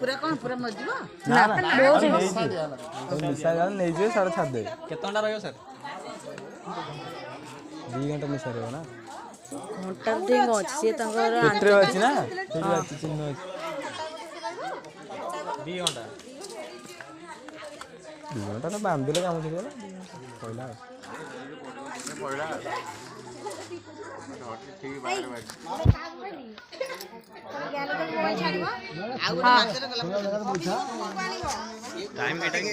पूरा कौन पूरा मजबूत ना मिसा जान नहीं जे सारा छाड़ दे केतना घंटा रहियो सर 2 घंटा मिसा रहयो ना घंटा दिन अछि तंगर पेट्रे अछि ना पेट्रे अछि चिन्ह अछि 2 घंटा 2 घंटा तो बांधिले काम छै ना पहिला पहिला ठीक बाहर टाइम एटा की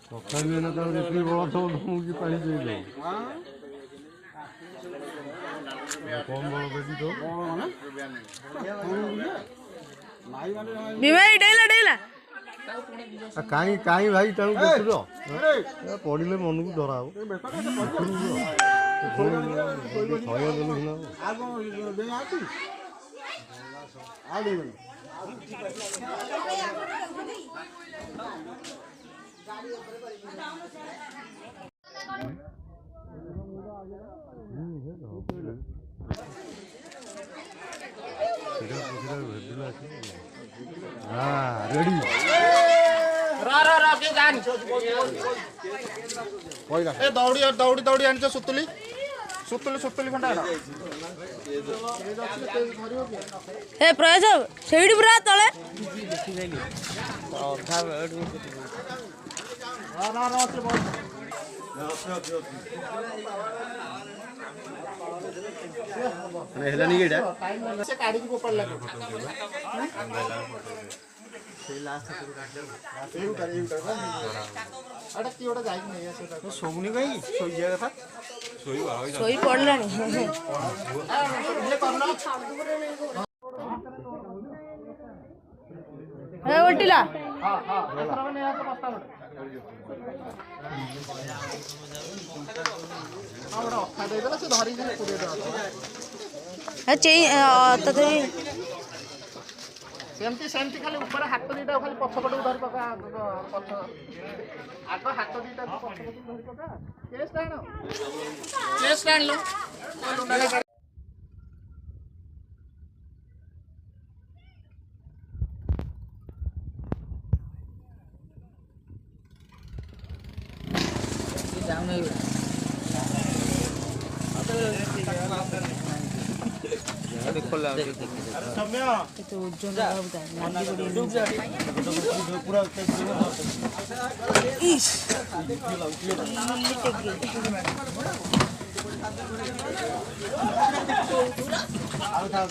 सकाळ में ना तो रेती बड़ा तो मुगी पानी दे दो कौन बड़ा बेटी तो बीमारी डेला काई काई भाई ताऊ देखु पड़िले मन को डरा हो रेडी ए दौड़ी दौड़ी दौड़ी आनी सुतुली सुतुली सुतुली खंडा हे प्रयास सेडी पूरा तळे हेलानी गेडा से काडी को पड़ लगे अरे तीवटा जाई नहीं है सोगुनी गई सोई जाएगा था सोई पड़लानी हे उल्टिला हां हां एथरा ने यहाँ से बस्ता बड़ आवड़ा खा दे देला से धरी के पुरे दे हे चेई तते सेमती खाली ऊपर हाथ दीटा खाली पछपट धरी पका पछ आग हाथ दीटा पछपट धरी पका केस टाण लो देखो ला तो ओजन होता नाली पूरा इस आओ था